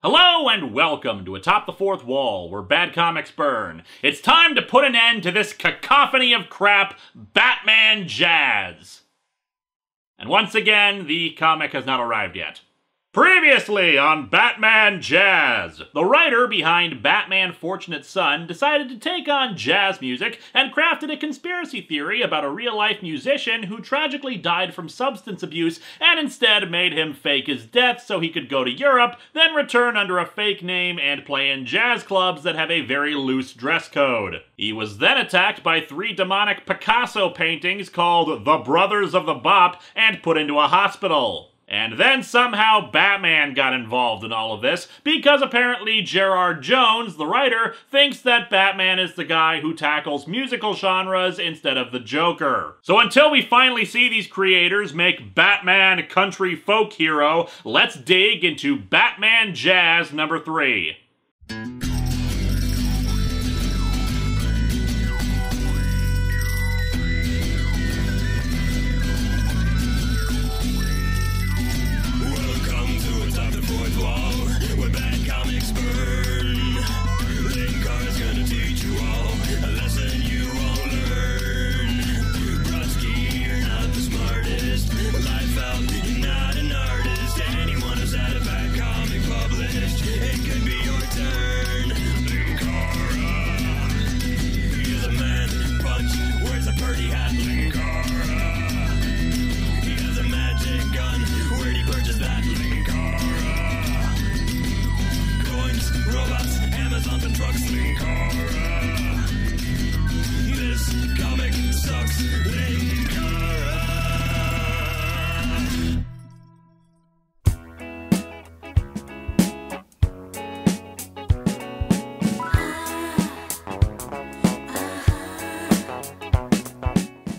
Hello and welcome to Atop the Fourth Wall, where bad comics burn. It's time to put an end to this cacophony of crap, Batman jazz. And once again, the comic has not arrived yet. Previously on Batman Jazz, the writer behind Batman Fortunate Son decided to take on jazz music and crafted a conspiracy theory about a real-life musician who tragically died from substance abuse and instead made him fake his death so he could go to Europe, then return under a fake name and play in jazz clubs that have a very loose dress code. He was then attacked by 3 demonic Picasso paintings called The Brothers of the Bop and put into a hospital. And then somehow Batman got involved in all of this, because apparently Gerard Jones, the writer, thinks that Batman is the guy who tackles musical genres instead of the Joker. So until we finally see these creators make Batman country folk hero, let's dig into Batman Jazz number 3. Linkara's gonna teach you all a lesson you won't learn. Brodsky, you're not the smartest. Life out, you're not an artist. Anyone who's had a bad comic published, it could be your turn. Linkara, he's a man punch, wears a birdie hat. Linkara, he has a magic gun. Where'd he purchase that? Linkara, coins, robots, Amazon and trucks. Linkara, this comic sucks. Linkara.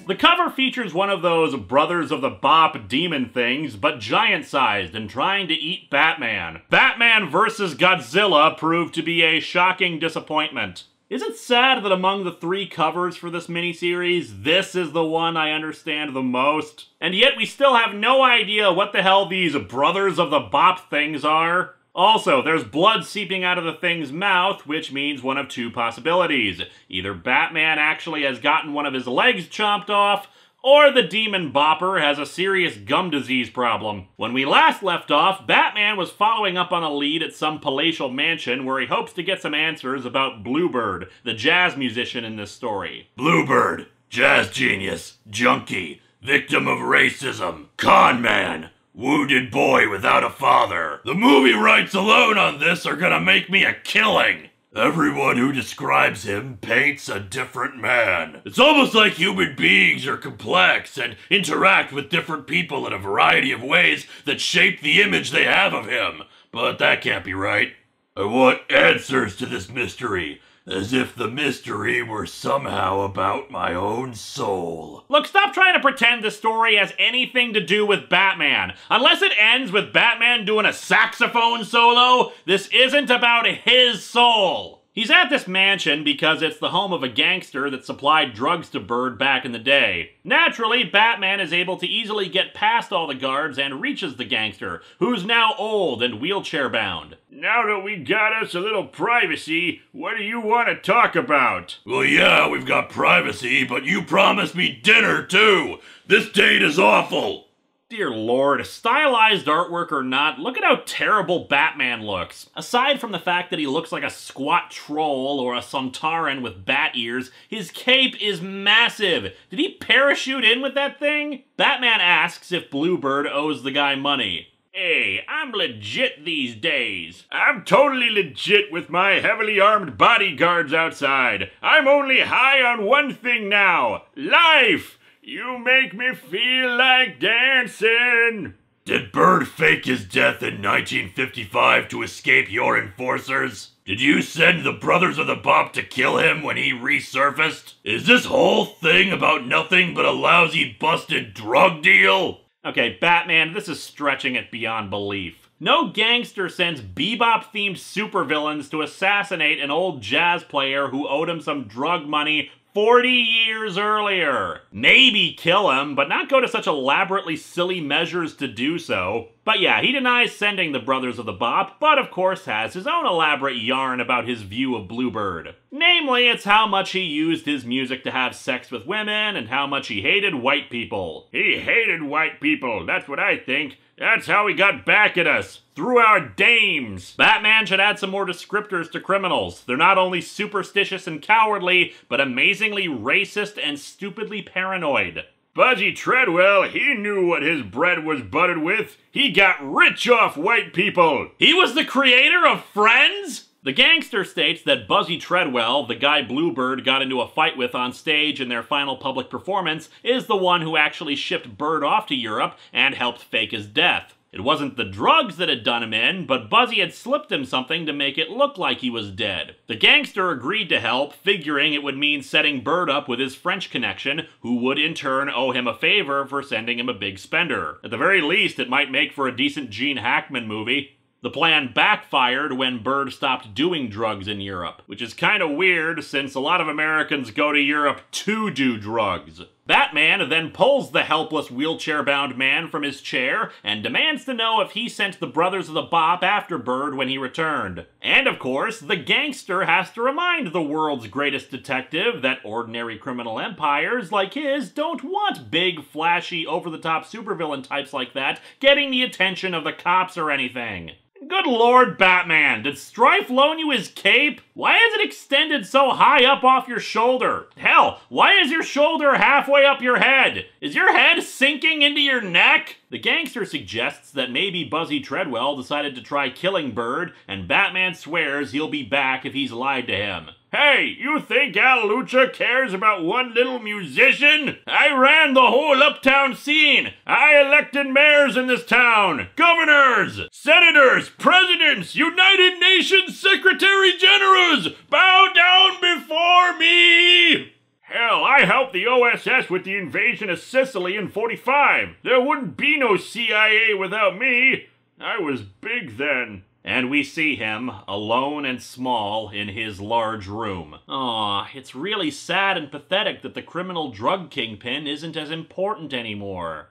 The cover features one of those Brothers of the Bop demon things, but giant-sized and trying to eat Batman. Batman vs. Godzilla proved to be a shocking disappointment. Is it sad that among the 3 covers for this miniseries, this is the one I understand the most? And yet we still have no idea what the hell these Brothers of the Bop things are? Also, there's blood seeping out of the thing's mouth, which means one of 2 possibilities. Either Batman actually has gotten one of his legs chomped off, or the demon bopper has a serious gum disease problem. When we last left off, Batman was following up on a lead at some palatial mansion where he hopes to get some answers about Bluebird, the jazz musician in this story. Bluebird, jazz genius, junkie, victim of racism, con man, wounded boy without a father. The movie rights alone on this are gonna make me a killing. Everyone who describes him paints a different man. It's almost like human beings are complex and interact with different people in a variety of ways that shape the image they have of him. But that can't be right. I want answers to this mystery, as if the mystery were somehow about my own soul. Look, stop trying to pretend this story has anything to do with Batman. Unless it ends with Batman doing a saxophone solo, this isn't about his soul. He's at this mansion because it's the home of a gangster that supplied drugs to Bird back in the day. Naturally, Batman is able to easily get past all the guards and reaches the gangster, who's now old and wheelchair-bound. Now that we got us a little privacy, what do you want to talk about? Well, yeah, we've got privacy, but you promised me dinner, too. This date is awful. Dear Lord, stylized artwork or not, look at how terrible Batman looks. Aside from the fact that he looks like a squat troll or a Sontaran with bat ears, his cape is massive. Did he parachute in with that thing? Batman asks if Bluebird owes the guy money. Hey, I'm legit these days. I'm totally legit with my heavily armed bodyguards outside. I'm only high on one thing now: life! You make me feel like dancing. Did Bird fake his death in 1955 to escape your enforcers? Did you send the Brothers of the Bop to kill him when he resurfaced? Is this whole thing about nothing but a lousy busted drug deal? Okay, Batman, this is stretching it beyond belief. No gangster sends bebop-themed supervillains to assassinate an old jazz player who owed him some drug money 40 years earlier. Maybe kill him, but not go to such elaborately silly measures to do so. But yeah, he denies sending the Brothers of the Bop, but of course has his own elaborate yarn about his view of Bluebird. Namely, it's how much he used his music to have sex with women, and how much he hated white people. He hated white people, that's what I think. That's how he got back at us, through our dames. Batman should add some more descriptors to criminals. They're not only superstitious and cowardly, but amazingly racist and stupidly paranoid. Buzzy Treadwell, he knew what his bread was buttered with. He got rich off white people. He was the creator of Friends? The gangster states that Buzzy Treadwell, the guy Bluebird got into a fight with on stage in their final public performance, is the one who actually shipped Bird off to Europe and helped fake his death. It wasn't the drugs that had done him in, but Buzzy had slipped him something to make it look like he was dead. The gangster agreed to help, figuring it would mean setting Bird up with his French connection, who would in turn owe him a favor for sending him a big spender. At the very least, it might make for a decent Gene Hackman movie. The plan backfired when Bird stopped doing drugs in Europe, which is kinda weird since a lot of Americans go to Europe to do drugs. Batman then pulls the helpless wheelchair-bound man from his chair and demands to know if he sent the Brothers of the Bop after Bird when he returned. And of course, the gangster has to remind the world's greatest detective that ordinary criminal empires like his don't want big, flashy, over-the-top supervillain types like that getting the attention of the cops or anything. Good lord, Batman, did Strife loan you his cape? Why is it extended so high up off your shoulder? Hell, why is your shoulder halfway up your head? Is your head sinking into your neck? The gangster suggests that maybe Buzzy Treadwell decided to try killing Bird, and Batman swears he'll be back if he's lied to him. Hey, you think Al Lucha cares about one little musician? I ran the whole uptown scene. I elected mayors in this town, governors, senators, presidents, United Nations Secretary Generals. Bow down before me! Hell, I helped the OSS with the invasion of Sicily in '45. There wouldn't be no CIA without me. I was big then. And we see him, alone and small, in his large room. Aw, it's really sad and pathetic that the criminal drug kingpin isn't as important anymore.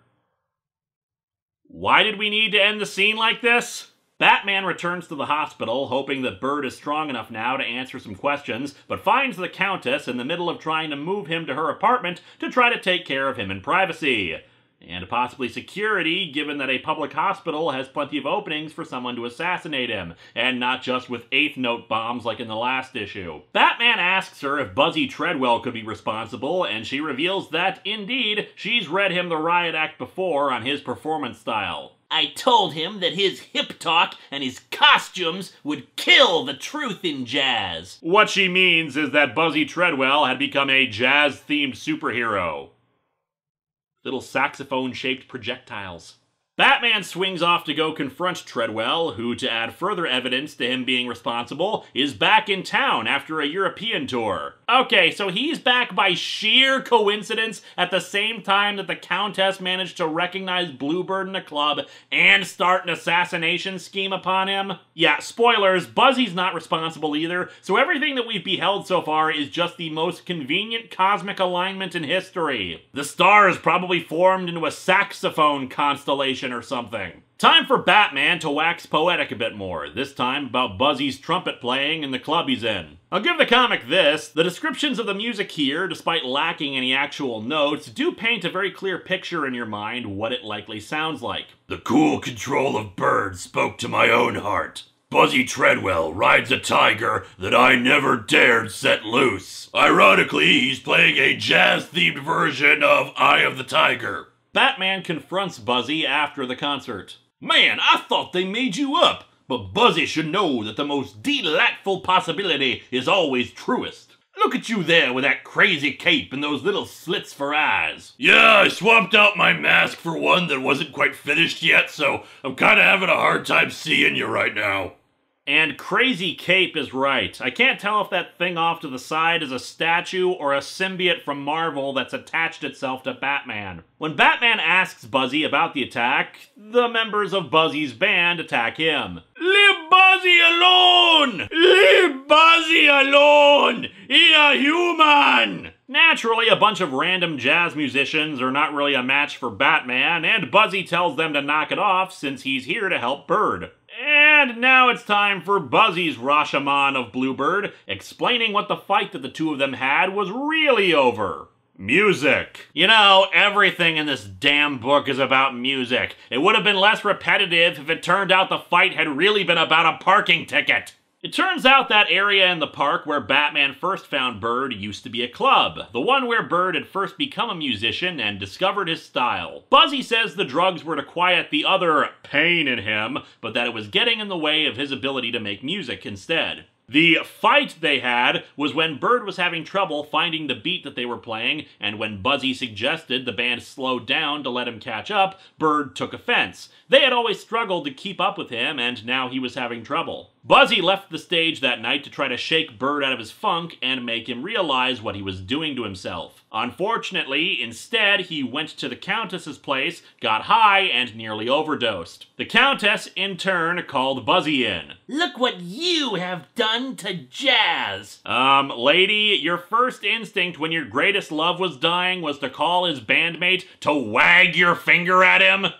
Why did we need to end the scene like this? Batman returns to the hospital, hoping that Bird is strong enough now to answer some questions, but finds the Countess in the middle of trying to move him to her apartment to try to take care of him in privacy. And possibly security, given that a public hospital has plenty of openings for someone to assassinate him, and not just with eighth note bombs like in the last issue. Batman asks her if Buzzy Treadwell could be responsible, and she reveals that, indeed, she's read him the riot act before on his performance style. I told him that his hip talk and his costumes would kill the truth in jazz. What she means is that Buzzy Treadwell had become a jazz-themed superhero. Little saxophone-shaped projectiles. Batman swings off to go confront Treadwell, who, to add further evidence to him being responsible, is back in town after a European tour. Okay, so he's back by sheer coincidence at the same time that the Countess managed to recognize Bluebird in a club and start an assassination scheme upon him? Yeah, spoilers, Buzzy's not responsible either, so everything that we've beheld so far is just the most convenient cosmic alignment in history. The stars probably formed into a saxophone constellation or something. Time for Batman to wax poetic a bit more, this time about Buzzy's trumpet playing in the club he's in. I'll give the comic this: the descriptions of the music here, despite lacking any actual notes, do paint a very clear picture in your mind what it likely sounds like. The cool control of Bird spoke to my own heart. Buzzy Treadwell rides a tiger that I never dared set loose. Ironically, he's playing a jazz-themed version of Eye of the Tiger. Batman confronts Buzzy after the concert. Man, I thought they made you up, but Buzzy should know that the most delightful possibility is always truest. Look at you there with that crazy cape and those little slits for eyes. Yeah, I swapped out my mask for one that wasn't quite finished yet, so I'm kinda having a hard time seeing you right now. And Crazy Cape is right. I can't tell if that thing off to the side is a statue or a symbiote from Marvel that's attached itself to Batman. When Batman asks Buzzy about the attack, the members of Buzzy's band attack him. Leave Buzzy alone! Leave Buzzy alone! He a human! Nah, Naturally, a bunch of random jazz musicians are not really a match for Batman, and Buzzy tells them to knock it off since he's here to help Bird. And now it's time for Buzzy's Rashomon of Bluebird, explaining what the fight that the two of them had was really over. Music. You know, everything in this damn book is about music. It would have been less repetitive if it turned out the fight had really been about a parking ticket. It turns out that area in the park where Batman first found Bird used to be a club, the one where Bird had first become a musician and discovered his style. Buzzy says the drugs were to quiet the other pain in him, but that it was getting in the way of his ability to make music instead. The fight they had was when Bird was having trouble finding the beat that they were playing, and when Buzzy suggested the band slow down to let him catch up, Bird took offense. They had always struggled to keep up with him, and now he was having trouble. Buzzy left the stage that night to try to shake Bird out of his funk and make him realize what he was doing to himself. Unfortunately, instead, he went to the Countess's place, got high, and nearly overdosed. The Countess, in turn, called Buzzy in. Look what you have done to Jazz! Lady, your first instinct when your greatest love was dying was to call his bandmate to wag your finger at him?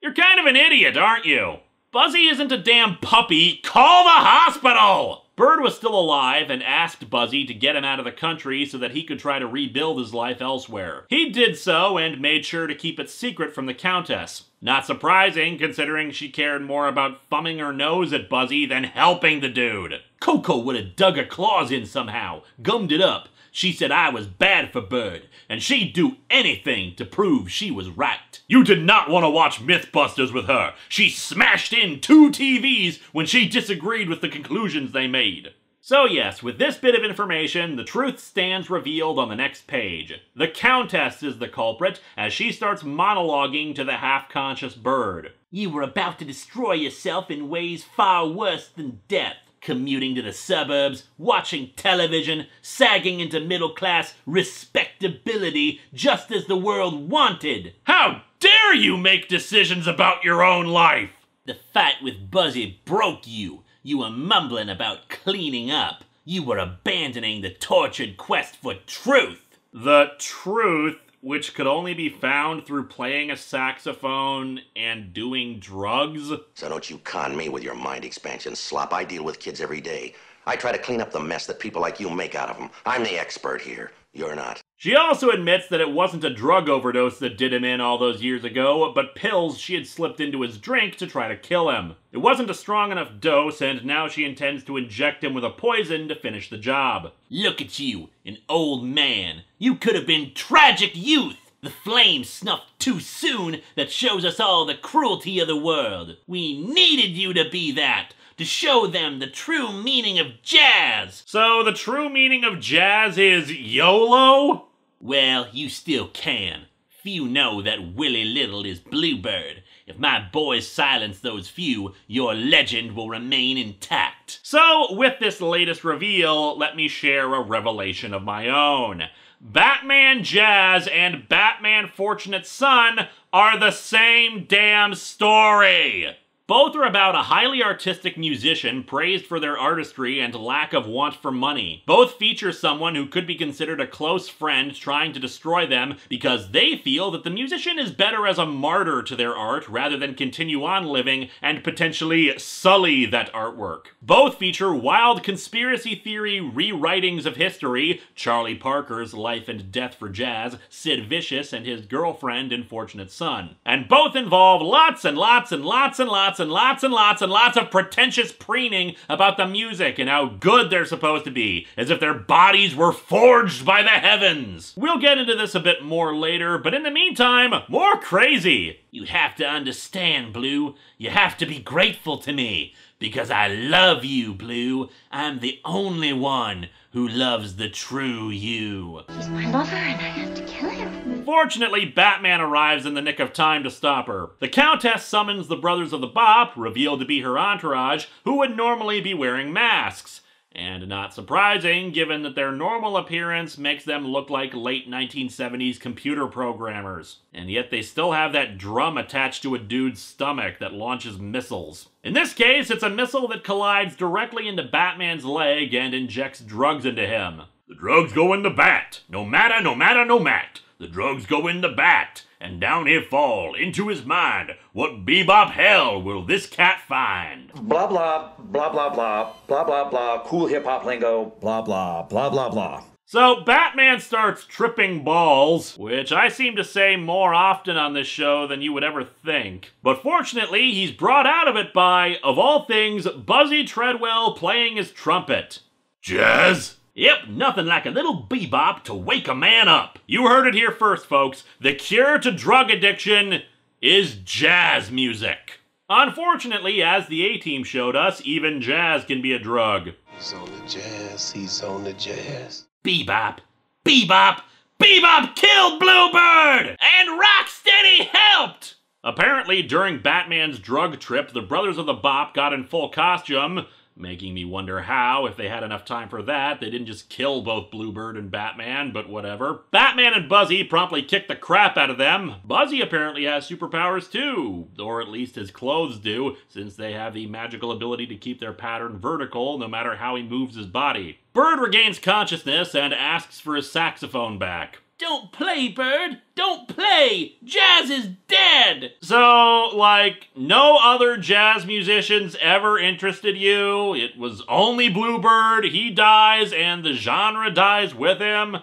You're kind of an idiot, aren't you? Buzzy isn't a damn puppy. Call the hospital! Bird was still alive and asked Buzzy to get him out of the country so that he could try to rebuild his life elsewhere. He did so and made sure to keep it secret from the Countess. Not surprising, considering she cared more about thumbing her nose at Buzzy than helping the dude. Coco would have dug her claws in somehow, gummed it up. She said I was bad for Bird, and she'd do anything to prove she was right. You did not want to watch Mythbusters with her. She smashed in 2 TVs when she disagreed with the conclusions they made. So yes, with this bit of information, the truth stands revealed on the next page. The Countess is the culprit, as she starts monologuing to the half-conscious Bird. You were about to destroy yourself in ways far worse than death. Commuting to the suburbs, watching television, sagging into middle-class respectability just as the world wanted. How dare you make decisions about your own life? The fight with Buzzy broke you. You were mumbling about cleaning up. You were abandoning the tortured quest for truth. The truth, which could only be found through playing a saxophone and doing drugs? So don't you con me with your mind expansion slop. I deal with kids every day. I try to clean up the mess that people like you make out of them. I'm the expert here. You're not. She also admits that it wasn't a drug overdose that did him in all those years ago, but pills she had slipped into his drink to try to kill him. It wasn't a strong enough dose, and now she intends to inject him with a poison to finish the job. Look at you, an old man. You could have been tragic youth. The flame snuffed too soon that shows us all the cruelty of the world. We needed you to be that. To show them the true meaning of jazz. So the true meaning of jazz is YOLO? Well, you still can. Few know that Willie Little is Bluebird. If my boys silence those few, your legend will remain intact. So, with this latest reveal, let me share a revelation of my own. Batman Jazz and Batman Fortunate Son are the same damn story! Both are about a highly artistic musician praised for their artistry and lack of want for money. Both feature someone who could be considered a close friend trying to destroy them because they feel that the musician is better as a martyr to their art rather than continue on living and potentially sully that artwork. Both feature wild conspiracy theory rewritings of history, Charlie Parker's Life and Death for Jazz, Sid Vicious and his girlfriend and Fortunate Son. And both involve lots and lots and lots and lots and lots and lots and lots of pretentious preening about the music and how good they're supposed to be, as if their bodies were forged by the heavens. We'll get into this a bit more later, but in the meantime, more crazy. You have to understand, Blue. You have to be grateful to me. Because I love you, Blue. I'm the only one who loves the true you. He's my lover and I have to kill him. Fortunately, Batman arrives in the nick of time to stop her. The Countess summons the Brothers of the Bop, revealed to be her entourage, who would normally be wearing masks. And not surprising, given that their normal appearance makes them look like late 1970s computer programmers. And yet they still have that drum attached to a dude's stomach that launches missiles. In this case, it's a missile that collides directly into Batman's leg and injects drugs into him. The drugs go in the bat. No matter, no matter, no mat. The drugs go in the bat, and down here fall into his mind. What bebop hell will this cat find? Blah, blah, blah, blah, blah, blah, blah, blah, cool hip-hop lingo, blah, blah, blah, blah, blah. So Batman starts tripping balls, which I seem to say more often on this show than you would ever think. But fortunately, he's brought out of it by, of all things, Buzzy Treadwell playing his trumpet. Jazz? Yep, nothing like a little bebop to wake a man up. You heard it here first, folks. The cure to drug addiction is jazz music. Unfortunately, as the A-Team showed us, even jazz can be a drug. He's on the jazz, he's on the jazz. Bebop, bebop, bebop killed Bluebird! And Rocksteady helped! Apparently, during Batman's drug trip, the Brothers of the Bop got in full costume, making me wonder how, if they had enough time for that, they didn't just kill both Bluebird and Batman, but whatever. Batman and Buzzy promptly kicked the crap out of them. Buzzy apparently has superpowers too, or at least his clothes do, since they have the magical ability to keep their pattern vertical no matter how he moves his body. Bird regains consciousness and asks for his saxophone back. Don't play, Bird! Don't play! Jazz is dead! So, like, no other jazz musicians ever interested you? It was only Bluebird, he dies, and the genre dies with him?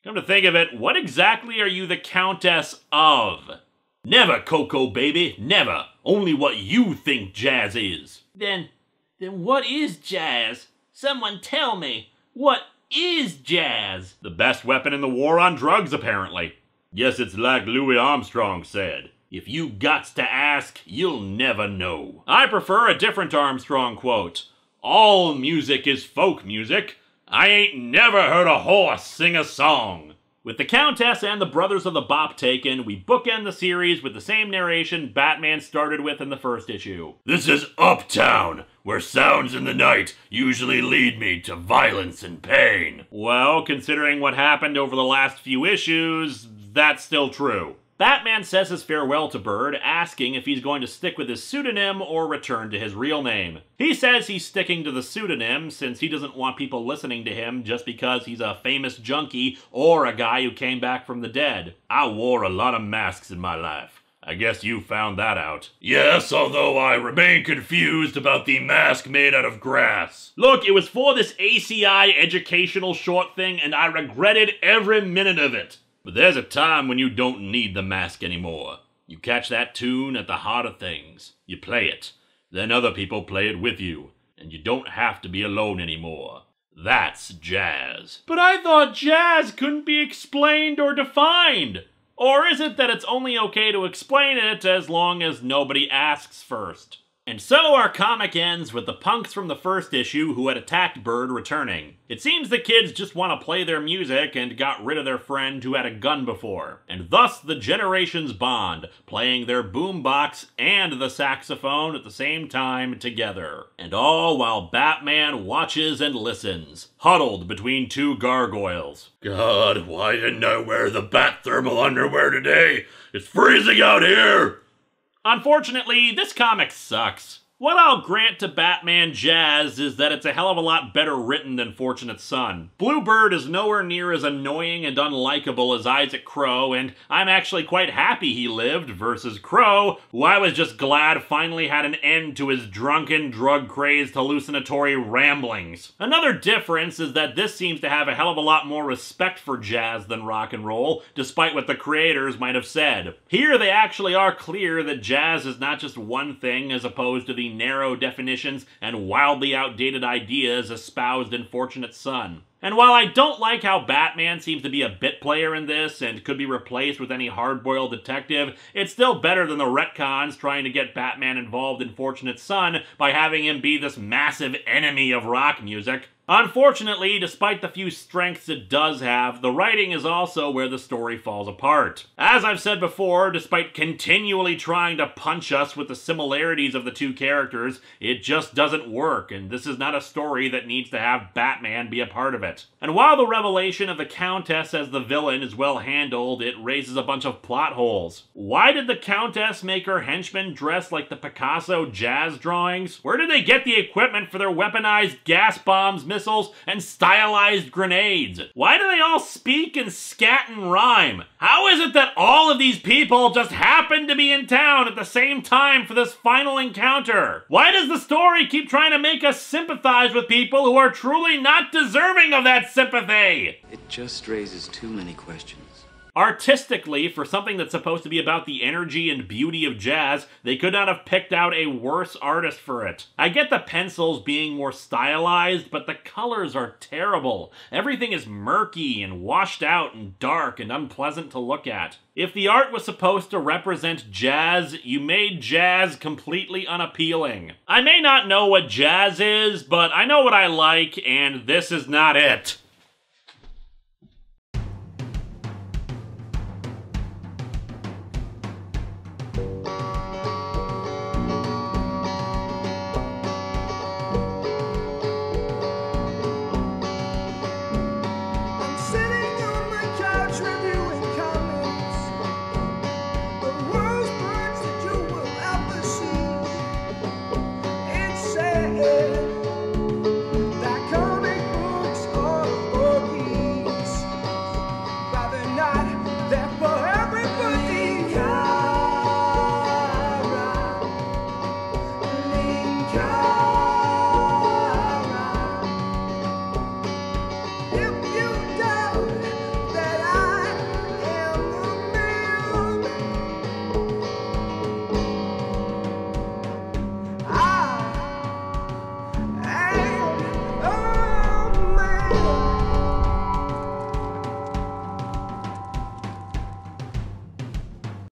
Come to think of it, what exactly are you the Countess of? Never, Coco baby, never. Only what you think jazz is. Then what is jazz? Someone tell me, what is jazz? The best weapon in the war on drugs, apparently. Yes, it's like Louis Armstrong said. If you gots to ask, you'll never know. I prefer a different Armstrong quote. All music is folk music. I ain't never heard a horse sing a song. With the Countess and the Brothers of the Bop taken, we bookend the series with the same narration Batman started with in the first issue. This is Uptown, where sounds in the night usually lead me to violence and pain. Well, considering what happened over the last few issues, that's still true. Batman says his farewell to Bird, asking if he's going to stick with his pseudonym or return to his real name. He says he's sticking to the pseudonym since he doesn't want people listening to him just because he's a famous junkie or a guy who came back from the dead. I wore a lot of masks in my life. I guess you found that out. Yes, although I remain confused about the mask made out of grass. Look, it was for this ACI educational short thing and I regretted every minute of it. But there's a time when you don't need the mask anymore. You catch that tune at the heart of things. You play it. Then other people play it with you. And you don't have to be alone anymore. That's jazz. But I thought jazz couldn't be explained or defined. Or is it that it's only okay to explain it as long as nobody asks first? And so our comic ends with the punks from the first issue who had attacked Bird returning. It seems the kids just want to play their music and got rid of their friend who had a gun before. And thus the generations bond, playing their boombox and the saxophone at the same time together. And all while Batman watches and listens, huddled between two gargoyles. God, why didn't I wear the bat thermal underwear today? It's freezing out here! Unfortunately, this comic sucks. What I'll grant to Batman Jazz is that it's a hell of a lot better written than Fortunate Son. Bluebird is nowhere near as annoying and unlikable as Isaac Crow, and I'm actually quite happy he lived, versus Crow, who I was just glad finally had an end to his drunken, drug-crazed, hallucinatory ramblings. Another difference is that this seems to have a hell of a lot more respect for jazz than rock and roll, despite what the creators might have said. Here they actually are clear that jazz is not just one thing as opposed to the narrow definitions and wildly outdated ideas espoused in Fortunate Son. And while I don't like how Batman seems to be a bit player in this and could be replaced with any hard-boiled detective, it's still better than the retcons trying to get Batman involved in Fortunate Son by having him be this massive enemy of rock music. Unfortunately, despite the few strengths it does have, the writing is also where the story falls apart. As I've said before, despite continually trying to punch us with the similarities of the two characters, it just doesn't work, and this is not a story that needs to have Batman be a part of it. And while the revelation of the Countess as the villain is well handled, it raises a bunch of plot holes. Why did the Countess make her henchmen dress like the Picasso jazz drawings? Where did they get the equipment for their weaponized gas bombs, missiles and stylized grenades? Why do they all speak and scat and rhyme? How is it that all of these people just happen to be in town at the same time for this final encounter? Why does the story keep trying to make us sympathize with people who are truly not deserving of that sympathy? It just raises too many questions. Artistically, for something that's supposed to be about the energy and beauty of jazz, they could not have picked out a worse artist for it. I get the pencils being more stylized, but the colors are terrible. Everything is murky and washed out and dark and unpleasant to look at. If the art was supposed to represent jazz, you made jazz completely unappealing. I may not know what jazz is, but I know what I like, and this is not it.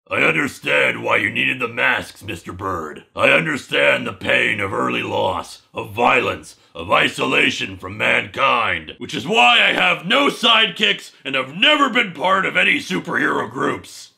I understand why you needed the masks, Mr. Bird. I understand the pain of early loss, of violence, of isolation from mankind, which is why I have no sidekicks and have never been part of any superhero groups.